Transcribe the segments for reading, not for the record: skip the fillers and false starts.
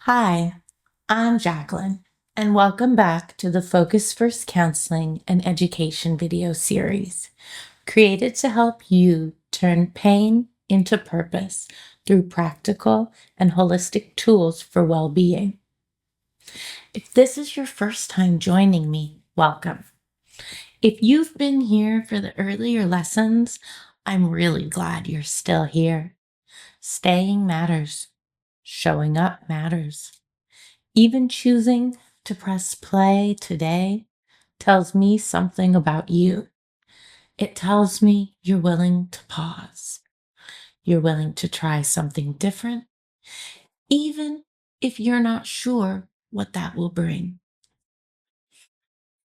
Hi, I'm Jacqueline, and welcome back to the Focus First Counseling and Education video series, created to help you turn pain into purpose through practical and holistic tools for well-being. If this is your first time joining me, welcome. If you've been here for the earlier lessons, I'm really glad you're still here. Staying matters. Showing up matters. Even choosing to press play today tells me something about you. It tells me you're willing to pause. You're willing to try something different, even if you're not sure what that will bring.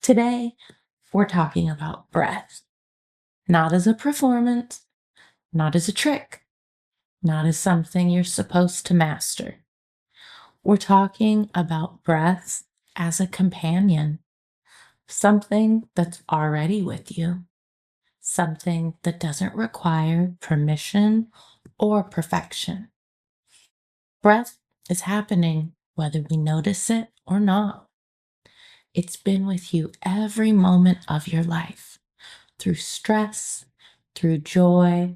Today, we're talking about breath, not as a performance, not as a trick, not as something you're supposed to master. We're talking about breath as a companion, something that's already with you, something that doesn't require permission or perfection. Breath is happening whether we notice it or not. It's been with you every moment of your life, through stress, through joy,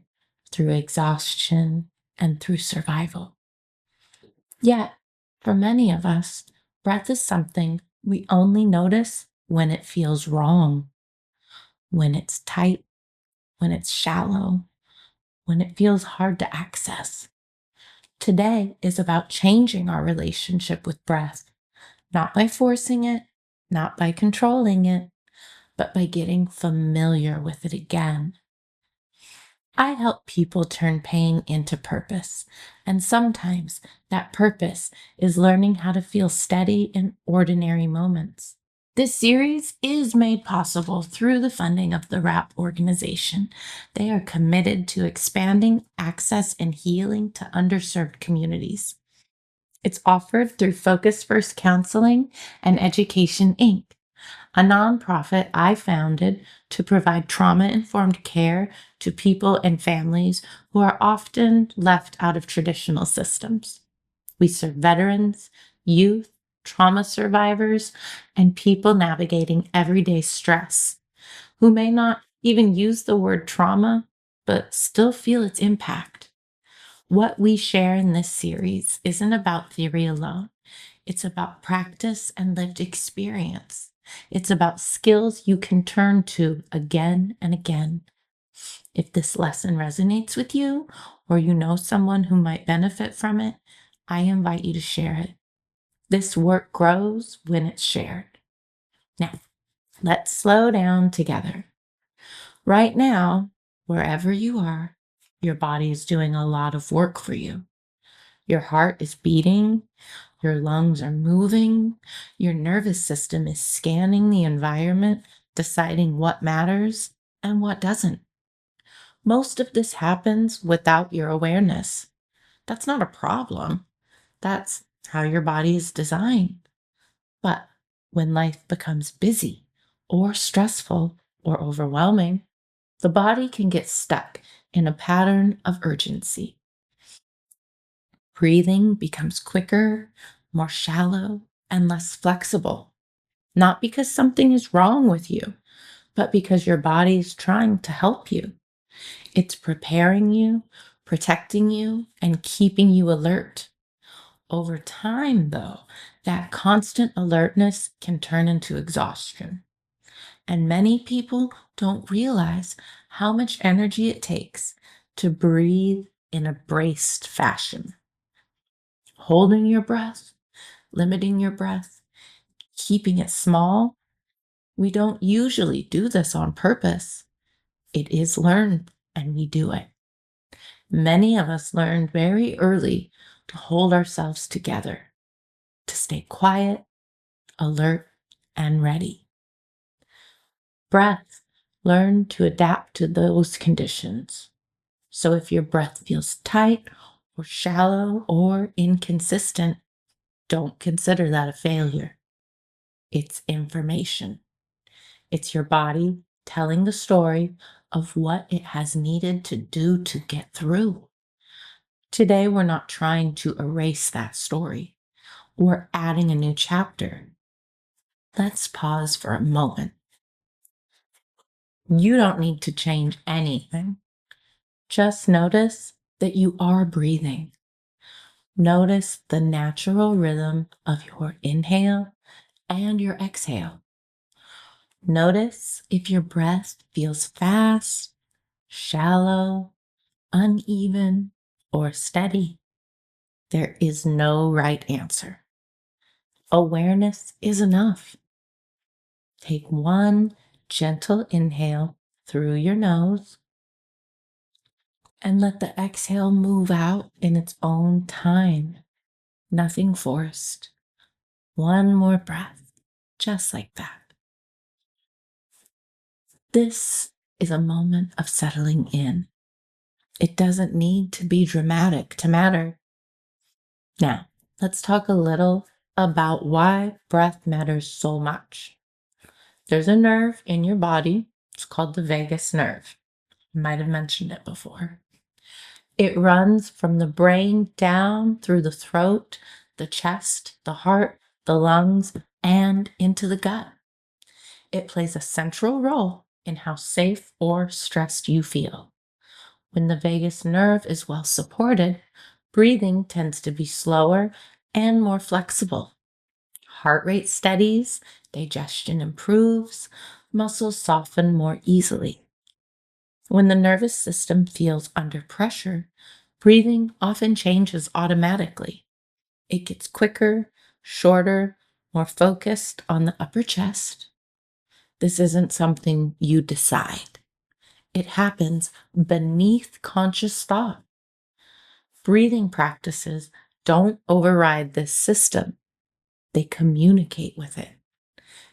through exhaustion, and through survival. Yet, for many of us, breath is something we only notice when it feels wrong, when it's tight, when it's shallow, when it feels hard to access. Today is about changing our relationship with breath, not by forcing it, not by controlling it, but by getting familiar with it again. I help people turn pain into purpose, and sometimes that purpose is learning how to feel steady in ordinary moments. This series is made possible through the funding of the WRAP organization. They are committed to expanding access and healing to underserved communities. It's offered through Focus First Counseling and Education, Inc., a nonprofit I founded to provide trauma-informed care to people and families who are often left out of traditional systems. We serve veterans, youth, trauma survivors, and people navigating everyday stress who may not even use the word trauma, but still feel its impact. What we share in this series isn't about theory alone. It's about practice and lived experience. It's about skills you can turn to again and again. If this lesson resonates with you, or you know someone who might benefit from it, I invite you to share it. This work grows when it's shared. Now, let's slow down together. Right now, wherever you are, your body is doing a lot of work for you. Your heart is beating, your lungs are moving, your nervous system is scanning the environment, deciding what matters and what doesn't. Most of this happens without your awareness. That's not a problem. That's how your body is designed. But when life becomes busy or stressful or overwhelming, the body can get stuck in a pattern of urgency. Breathing becomes quicker, more shallow, and less flexible. Not because something is wrong with you, but because your body is trying to help you. It's preparing you, protecting you, and keeping you alert. Over time, though, that constant alertness can turn into exhaustion. And many people don't realize how much energy it takes to breathe in a braced fashion. Holding your breath, limiting your breath, keeping it small. We don't usually do this on purpose. It is learned, and we do it. Many of us learned very early to hold ourselves together, to stay quiet, alert, and ready. Breath, learn to adapt to those conditions. So if your breath feels tight or shallow or inconsistent, Don't consider that a failure. It's information. It's your body telling the story of what it has needed to do to get through. Today, we're not trying to erase that story. We're adding a new chapter. Let's pause for a moment. You don't need to change anything. Just notice that you are breathing. Notice the natural rhythm of your inhale and your exhale. Notice if your breath feels fast, shallow, uneven, or steady. There is no right answer. Awareness is enough. Take one gentle inhale through your nose and let the exhale move out in its own time. Nothing forced. One more breath, just like that. This is a moment of settling in. It doesn't need to be dramatic to matter. Now, let's talk a little about why breath matters so much. There's a nerve in your body. It's called the vagus nerve. I might have mentioned it before. It runs from the brain down through the throat, the chest, the heart, the lungs, and into the gut. It plays a central role in how safe or stressed you feel. When the vagus nerve is well supported, breathing tends to be slower and more flexible. Heart rate steadies, digestion improves, muscles soften more easily. When the nervous system feels under pressure, breathing often changes automatically. It gets quicker, shorter, more focused on the upper chest. This isn't something you decide. It happens beneath conscious thought. Breathing practices don't override this system. They communicate with it.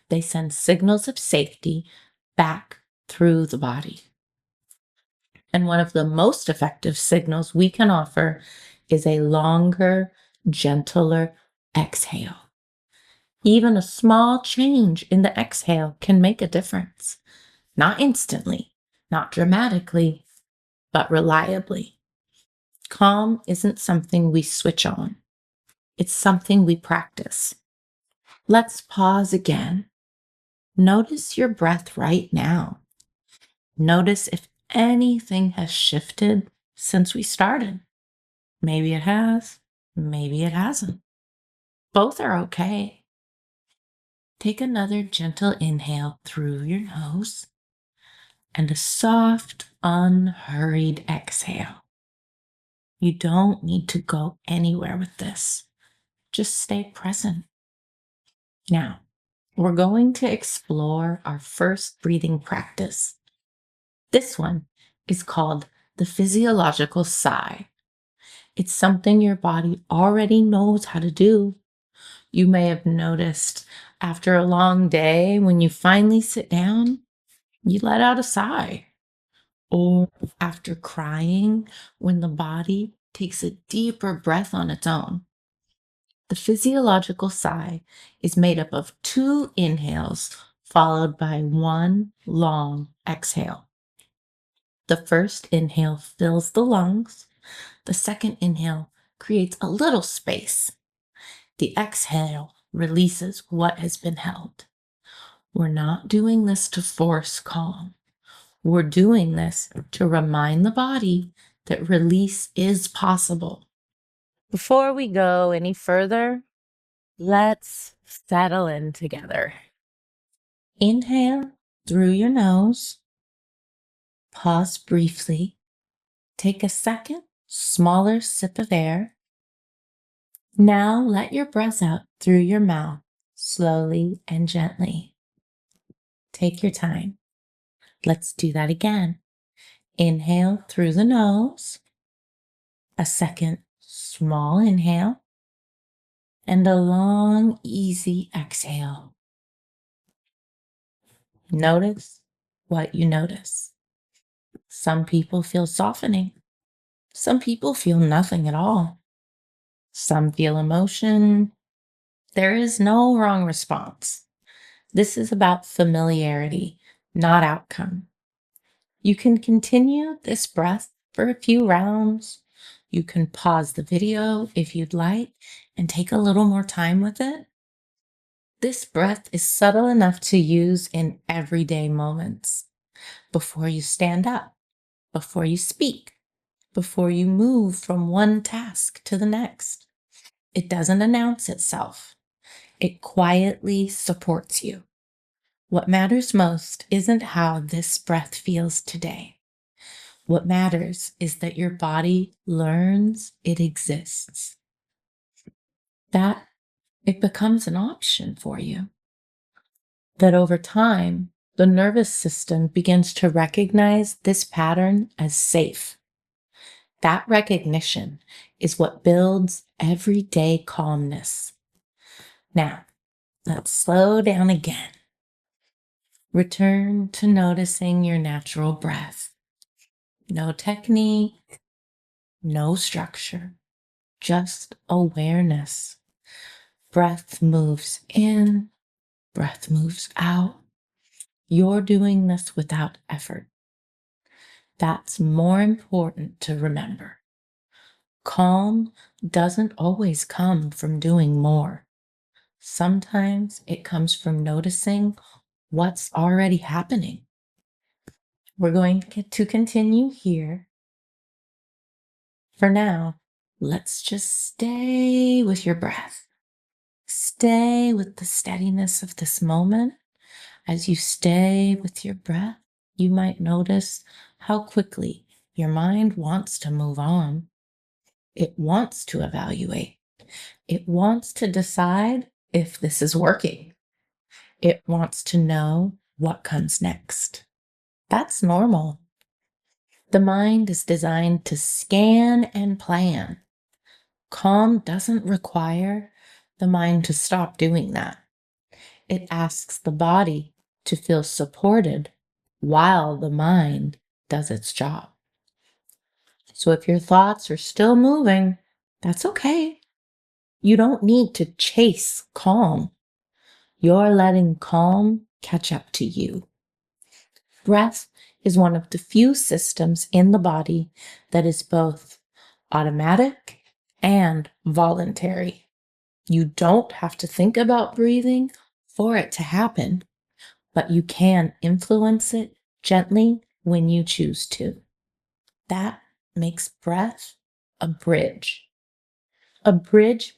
They send signals of safety back through the body. And one of the most effective signals we can offer is a longer, gentler exhale. Even a small change in the exhale can make a difference. Not instantly, not dramatically, but reliably. Calm isn't something we switch on. It's something we practice. Let's pause again. Notice your breath right now. Notice if anything has shifted since we started. Maybe it has, maybe it hasn't. Both are okay. Take another gentle inhale through your nose and a soft, unhurried exhale. You don't need to go anywhere with this. Just stay present. Now, we're going to explore our first breathing practice. This one is called the physiological sigh. It's something your body already knows how to do. You may have noticed after a long day, when you finally sit down, you let out a sigh. Or after crying, when the body takes a deeper breath on its own. The physiological sigh is made up of 2 inhales followed by 1 long exhale. The first inhale fills the lungs. The second inhale creates a little space. The exhale releases what has been held. We're not doing this to force calm. We're doing this to remind the body that release is possible. Before we go any further, let's settle in together. Inhale through your nose. Pause briefly. Take a second, smaller sip of air. Now let your breath out through your mouth, slowly and gently. Take your time. Let's do that again. Inhale through the nose. A second, small inhale. And a long, easy exhale. Notice what you notice. Some people feel softening. Some people feel nothing at all. Some feel emotion. There is no wrong response. This is about familiarity, not outcome. You can continue this breath for a few rounds. You can pause the video if you'd like and take a little more time with it. This breath is subtle enough to use in everyday moments. Before you stand up, before you speak, before you move from one task to the next. It doesn't announce itself. It quietly supports you. What matters most isn't how this breath feels today. What matters is that your body learns it exists, that it becomes an option for you, that over time, the nervous system begins to recognize this pattern as safe. That recognition is what builds everyday calmness. Now, let's slow down again. Return to noticing your natural breath. No technique, no structure, just awareness. Breath moves in, breath moves out. You're doing this without effort. That's more important to remember. Calm doesn't always come from doing more. Sometimes it comes from noticing what's already happening. We're going to continue here. For now, let's just stay with your breath. Stay with the steadiness of this moment. As you stay with your breath, you might notice how quickly your mind wants to move on. It wants to evaluate. It wants to decide if this is working. It wants to know what comes next. That's normal. The mind is designed to scan and plan. Calm doesn't require the mind to stop doing that. It asks the body to feel supported while the mind does its job. So if your thoughts are still moving, that's okay. You don't need to chase calm. You're letting calm catch up to you. Breath is one of the few systems in the body that is both automatic and voluntary. You don't have to think about breathing for it to happen, but you can influence it gently when you choose to. That makes breath a bridge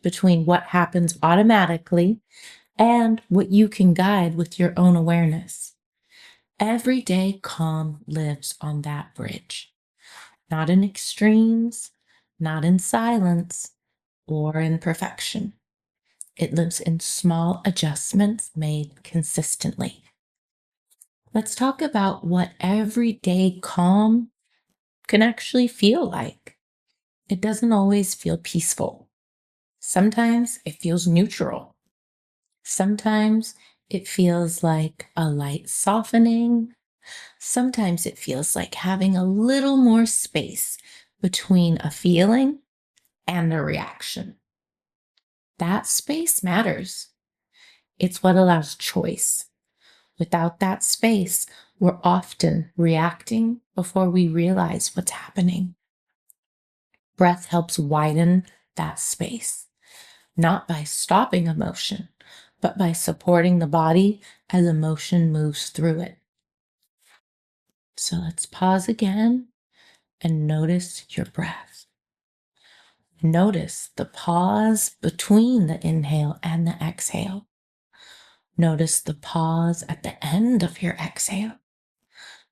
between what happens automatically and what you can guide with your own awareness. Everyday calm lives on that bridge, not in extremes, not in silence, or in perfection. It lives in small adjustments made consistently. Let's talk about what everyday calm can actually feel like. It doesn't always feel peaceful. Sometimes it feels neutral. Sometimes it feels like a light softening. Sometimes it feels like having a little more space between a feeling and a reaction. That space matters. It's what allows choice. Without that space, we're often reacting before we realize what's happening. Breath helps widen that space, not by stopping emotion, but by supporting the body as emotion moves through it. So let's pause again and notice your breath. Notice the pause between the inhale and the exhale. Notice the pause at the end of your exhale.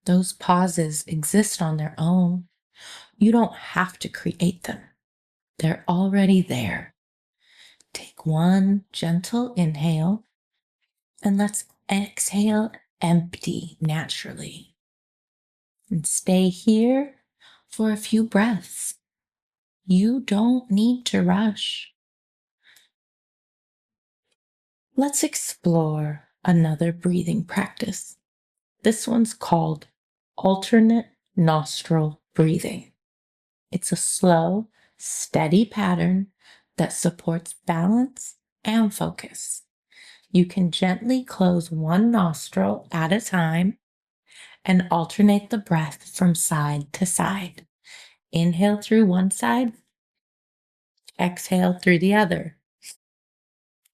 Those pauses exist on their own. You don't have to create them. They're already there. Take one gentle inhale and let's exhale empty naturally. And stay here for a few breaths. You don't need to rush. Let's explore another breathing practice. This one's called alternate nostril breathing. It's a slow, steady pattern that supports balance and focus. You can gently close one nostril at a time and alternate the breath from side to side. Inhale through one side, exhale through the other.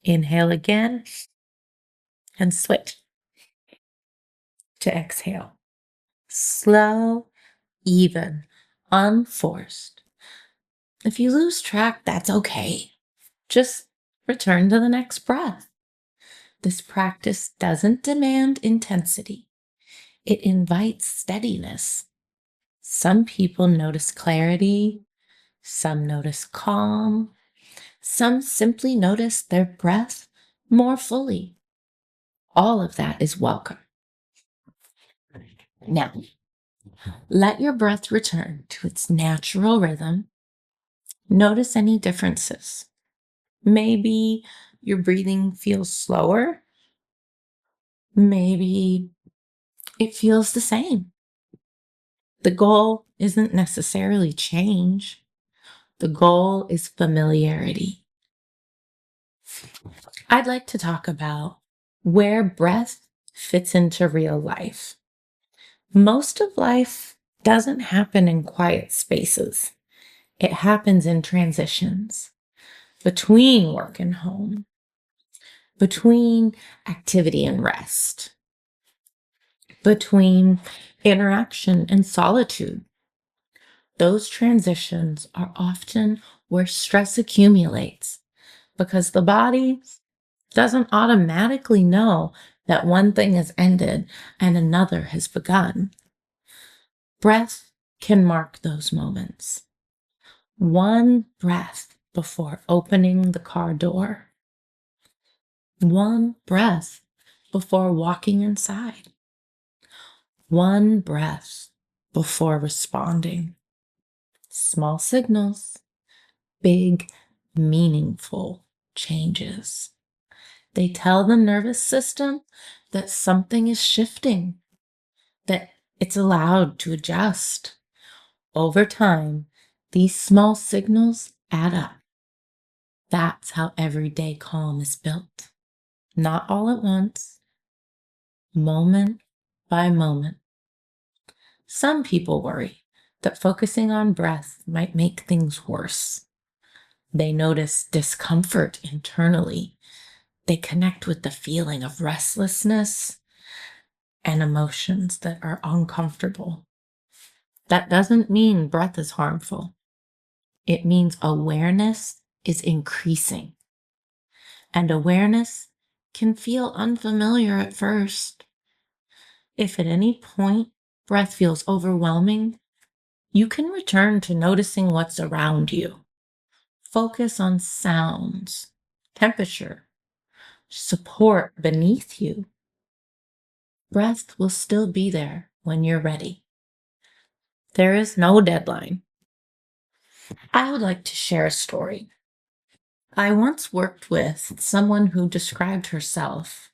Inhale again and switch to exhale. Slow, even, unforced. If you lose track, that's okay. Just return to the next breath. This practice doesn't demand intensity. It invites steadiness. Some people notice clarity, some notice calm, some simply notice their breath more fully. All of that is welcome. Now, let your breath return to its natural rhythm. Notice any differences. Maybe your breathing feels slower. Maybe it feels the same. The goal isn't necessarily change. The goal is familiarity. I'd like to talk about where breath fits into real life. Most of life doesn't happen in quiet spaces. It happens in transitions between work and home, between activity and rest, between interaction and solitude. Those transitions are often where stress accumulates because the body doesn't automatically know that one thing has ended and another has begun. Breath can mark those moments. One breath before opening the car door. One breath before walking inside. One breath before responding. Small signals, big, meaningful changes. They tell the nervous system that something is shifting, that it's allowed to adjust. Over time, these small signals add up. That's how everyday calm is built. Not all at once, moment by moment. Some people worry that focusing on breath might make things worse. They notice discomfort internally. They connect with the feeling of restlessness and emotions that are uncomfortable. That doesn't mean breath is harmful. It means awareness is increasing. And awareness can feel unfamiliar at first. If at any point breath feels overwhelming, you can return to noticing what's around you. Focus on sounds, temperature, support beneath you. Breath will still be there when you're ready. There is no deadline. I would like to share a story. I once worked with someone who described herself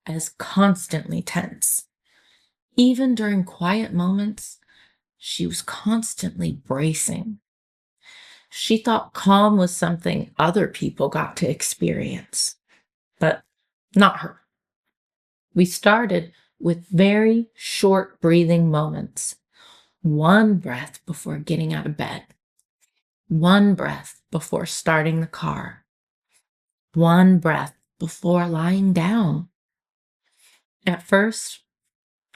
as constantly tense. Even during quiet moments, she was constantly bracing. She thought calm was something other people got to experience, but not her. We started with very short breathing moments. One breath before getting out of bed. One breath before starting the car. One breath before lying down. At first,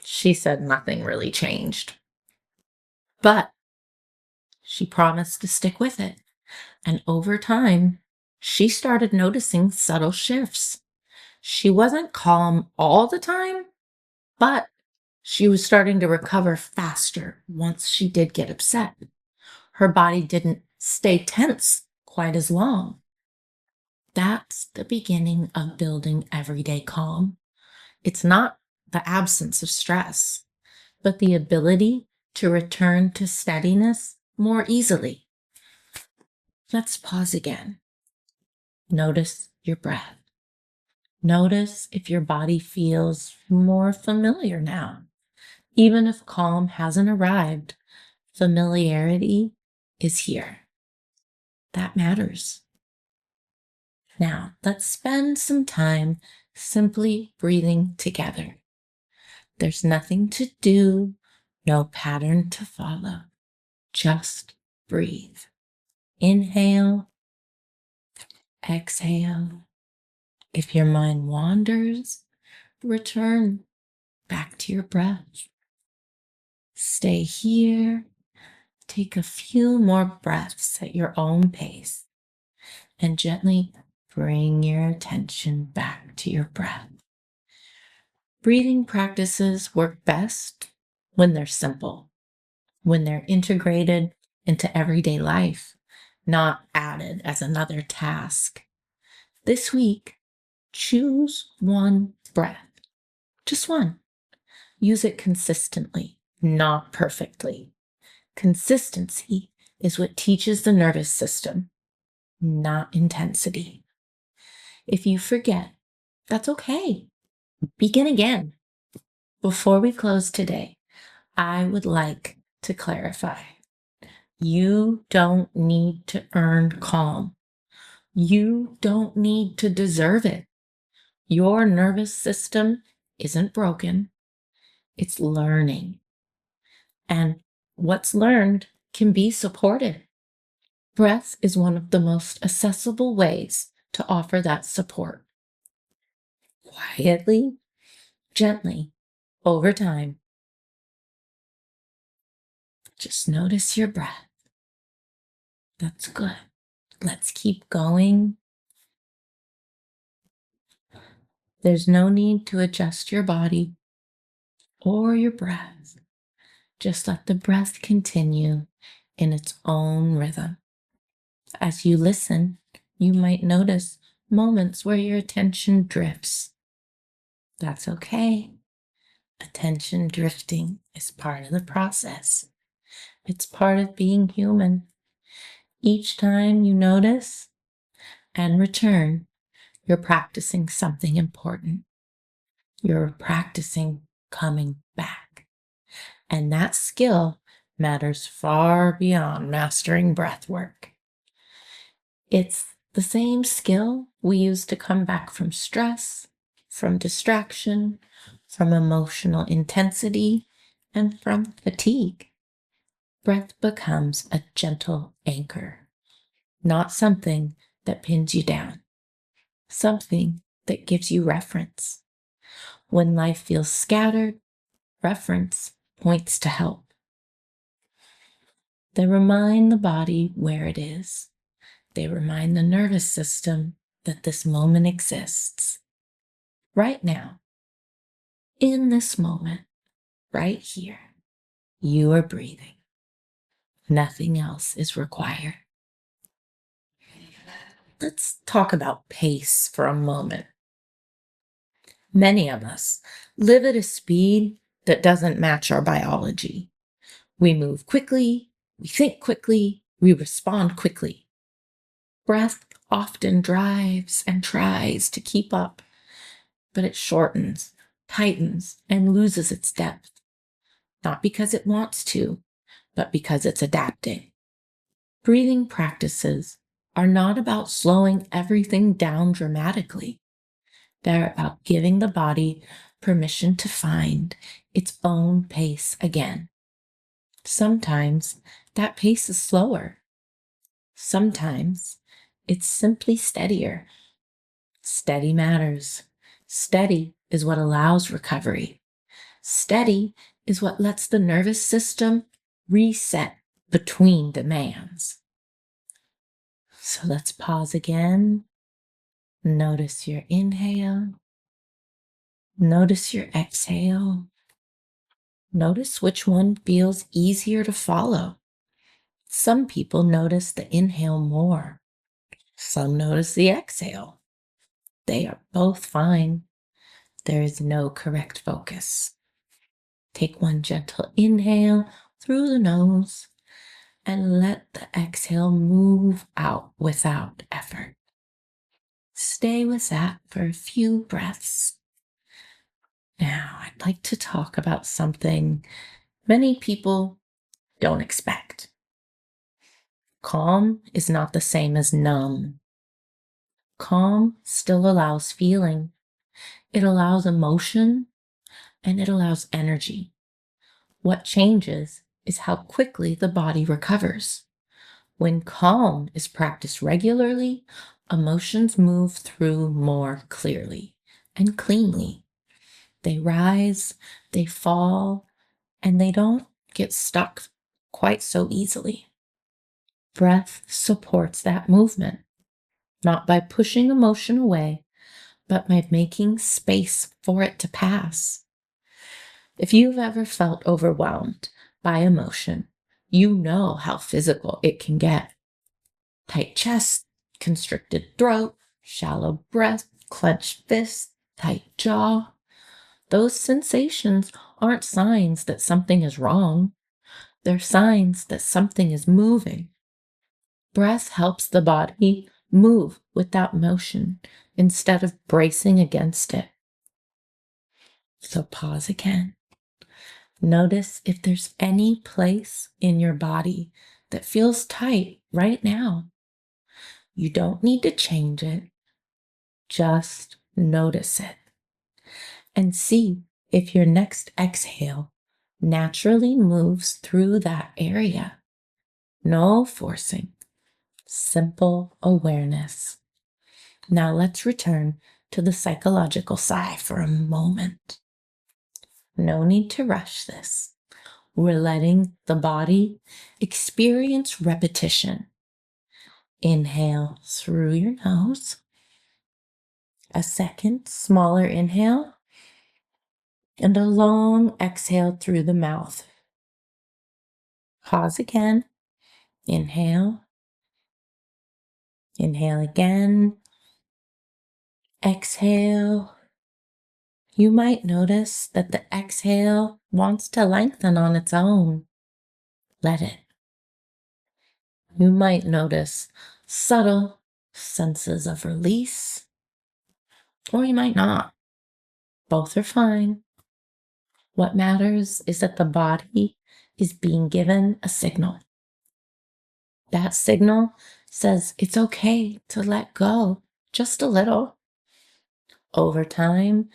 she said nothing really changed, but she promised to stick with it. And over time, she started noticing subtle shifts. She wasn't calm all the time, but she was starting to recover faster once she did get upset. Her body didn't stay tense quite as long. That's the beginning of building everyday calm. It's not the absence of stress, but the ability to return to steadiness more easily. Let's pause again. Notice your breath. Notice if your body feels more familiar now. Even if calm hasn't arrived, familiarity is here. That matters. Now, let's spend some time simply breathing together. There's nothing to do, no pattern to follow. Just breathe. Inhale, exhale. If your mind wanders, return back to your breath. Stay here. Take a few more breaths at your own pace and gently bring your attention back to your breath. Breathing practices work best when they're simple, when they're integrated into everyday life, not added as another task. This week, choose one breath, just one. Use it consistently, not perfectly. Consistency is what teaches the nervous system, not intensity. If you forget, that's okay. Begin again. Before we close today, I would like to clarify. You don't need to earn calm. You don't need to deserve it. Your nervous system isn't broken. It's learning. And what's learned can be supported. Breath is one of the most accessible ways to offer that support. Quietly, gently, over time. Just notice your breath. That's good. Let's keep going. There's no need to adjust your body or your breath. Just let the breath continue in its own rhythm. As you listen, you might notice moments where your attention drifts. That's okay. Attention drifting is part of the process. It's part of being human. Each time you notice and return, you're practicing something important. You're practicing coming back. And that skill matters far beyond mastering breath work. It's the same skill we use to come back from stress, from distraction, from emotional intensity, and from fatigue. Breath becomes a gentle anchor, not something that pins you down, something that gives you reference. When life feels scattered, reference points to help. They remind the body where it is. They remind the nervous system that this moment exists. Right now, in this moment, right here, you are breathing. Nothing else is required. Let's talk about pace for a moment. Many of us live at a speed that doesn't match our biology. We move quickly, we think quickly, we respond quickly. Breath often drives and tries to keep up, but it shortens, tightens, and loses its depth. Not because it wants to, but because it's adapting. Breathing practices are not about slowing everything down dramatically. They're about giving the body permission to find its own pace again. Sometimes that pace is slower. Sometimes it's simply steadier. Steady matters. Steady is what allows recovery. Steady is what lets the nervous system reset between demands. So let's pause again. Notice your inhale. Notice your exhale. Notice which one feels easier to follow. Some people notice the inhale more. Some notice the exhale. They are both fine. There is no correct focus. Take one gentle inhale through the nose and let the exhale move out without effort. Stay with that for a few breaths. Now, I'd like to talk about something many people don't expect. Calm is not the same as numb. Calm still allows feeling. It allows emotion and it allows energy. What changes is how quickly the body recovers. When calm is practiced regularly, emotions move through more clearly and cleanly. They rise, they fall, and they don't get stuck quite so easily. Breath supports that movement, not by pushing emotion away, but by making space for it to pass. If you've ever felt overwhelmed by emotion, you know how physical it can get. Tight chest, constricted throat, shallow breath, clenched fist, tight jaw. Those sensations aren't signs that something is wrong. They're signs that something is moving. Breath helps the body move without motion instead of bracing against it. So pause again. Notice if there's any place in your body that feels tight right now. You don't need to change it. Just notice it. And see if your next exhale naturally moves through that area. No forcing, simple awareness. Now let's return to the psychological side for a moment. No need to rush this. We're letting the body experience repetition. Inhale through your nose. A second, smaller inhale. And a long exhale through the mouth. Pause again. Inhale. Inhale again. Exhale. You might notice that the exhale wants to lengthen on its own. Let it. You might notice subtle senses of release, or you might not. Both are fine. What matters is that the body is being given a signal. That signal says it's okay to let go just a little. Over time,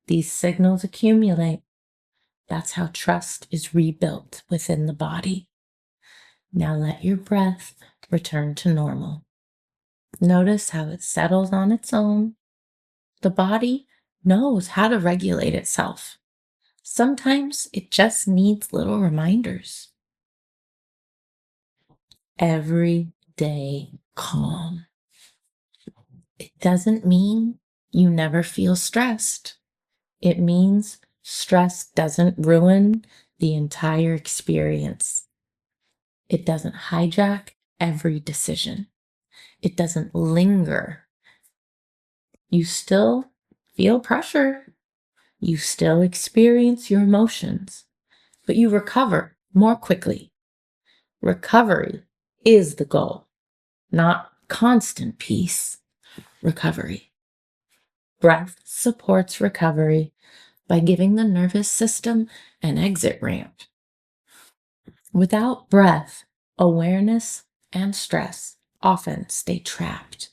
these signals accumulate. That's how trust is rebuilt within the body. Now let your breath return to normal. Notice how it settles on its own. The body knows how to regulate itself. Sometimes it just needs little reminders. Everyday calm. It doesn't mean you never feel stressed. It means stress doesn't ruin the entire experience. It doesn't hijack every decision. It doesn't linger. You still feel pressure. You still experience your emotions, but you recover more quickly. Recovery is the goal, not constant peace. Recovery. Breath supports recovery by giving the nervous system an exit ramp. Without breath, awareness and stress often stay trapped.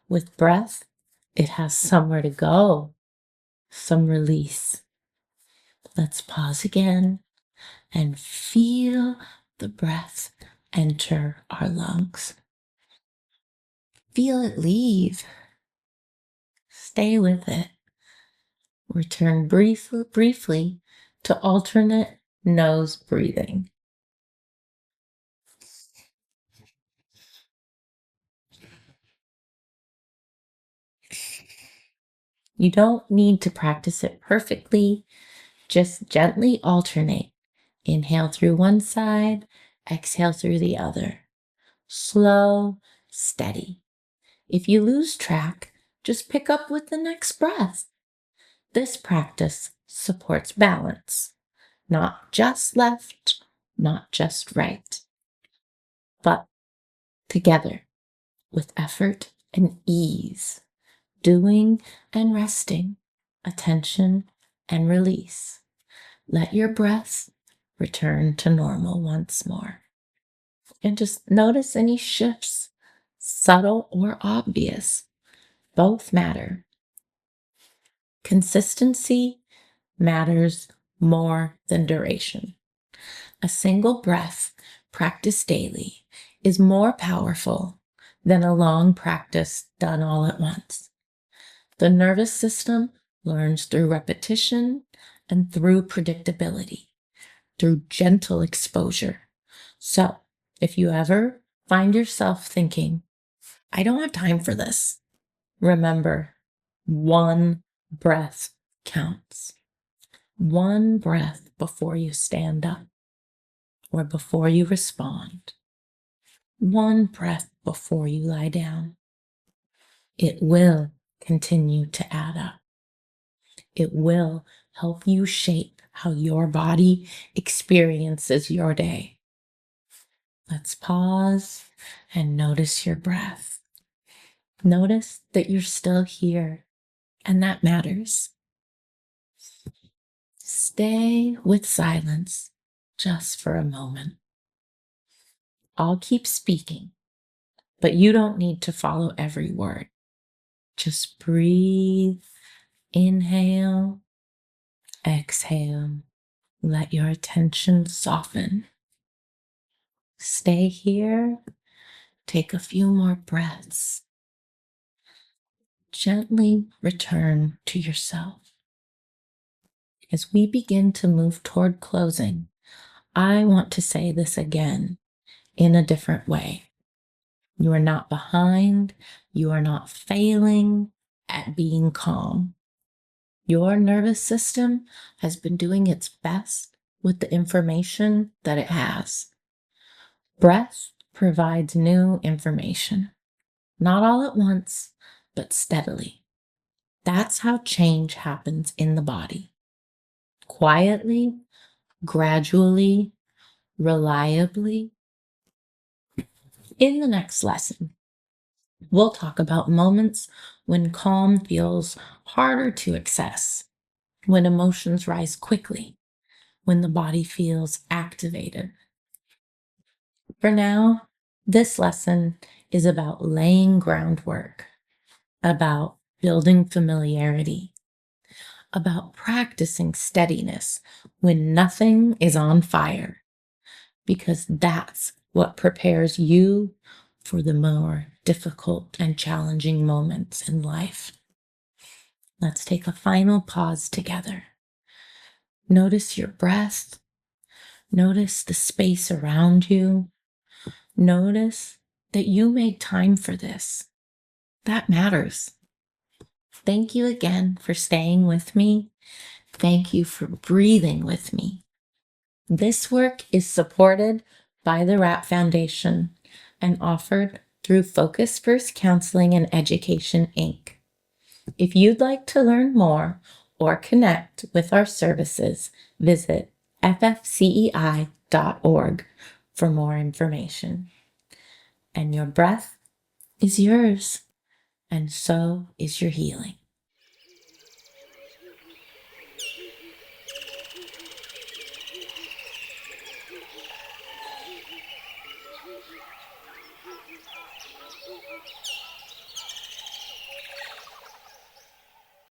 With breath, it has somewhere to go, some release. Let's pause again and feel the breath enter our lungs. Feel it leave. Stay with it. Return briefly to alternate nose breathing. You don't need to practice it perfectly. Just gently alternate. Inhale through one side, exhale through the other. Slow, steady. If you lose track, just pick up with the next breath. This practice supports balance. Not just left, not just right, but together with effort and ease, doing and resting, attention and release. Let your breath return to normal once more. And just notice any shifts, subtle or obvious. Both matter. Consistency matters more than duration. A single breath practiced daily is more powerful than a long practice done all at once. The nervous system learns through repetition and through predictability, through gentle exposure. So, if you ever find yourself thinking, I don't have time for this, remember, one breath counts. One breath before you stand up or before you respond. One breath before you lie down. It will continue to add up. It will help you shape how your body experiences your day. Let's pause and notice your breath. Notice that you're still here, and that matters. Stay with silence just for a moment. I'll keep speaking, but you don't need to follow every word. Just breathe, inhale, exhale. Let your attention soften. Stay here. Take a few more breaths. Gently return to yourself. As we begin to move toward closing, I want to say this again in a different way. You are not behind. You are not failing at being calm. Your nervous system has been doing its best with the information that it has. Breath provides new information, not all at once, but steadily. That's how change happens in the body. Quietly, gradually, reliably. In the next lesson, we'll talk about moments when calm feels harder to access, when emotions rise quickly, when the body feels activated. For now, this lesson is about laying groundwork, about building familiarity, about practicing steadiness when nothing is on fire, because that's what prepares you for the more difficult and challenging moments in life. Let's take a final pause together. Notice your breath. Notice the space around you. Notice that you made time for this. That matters. Thank you again for staying with me. Thank you for breathing with me. This work is supported by the RAP Foundation and offered through Focus First Counseling and Education, Inc. If you'd like to learn more or connect with our services, visit ffcei.org for more information. And your breath is yours, and so is your healing.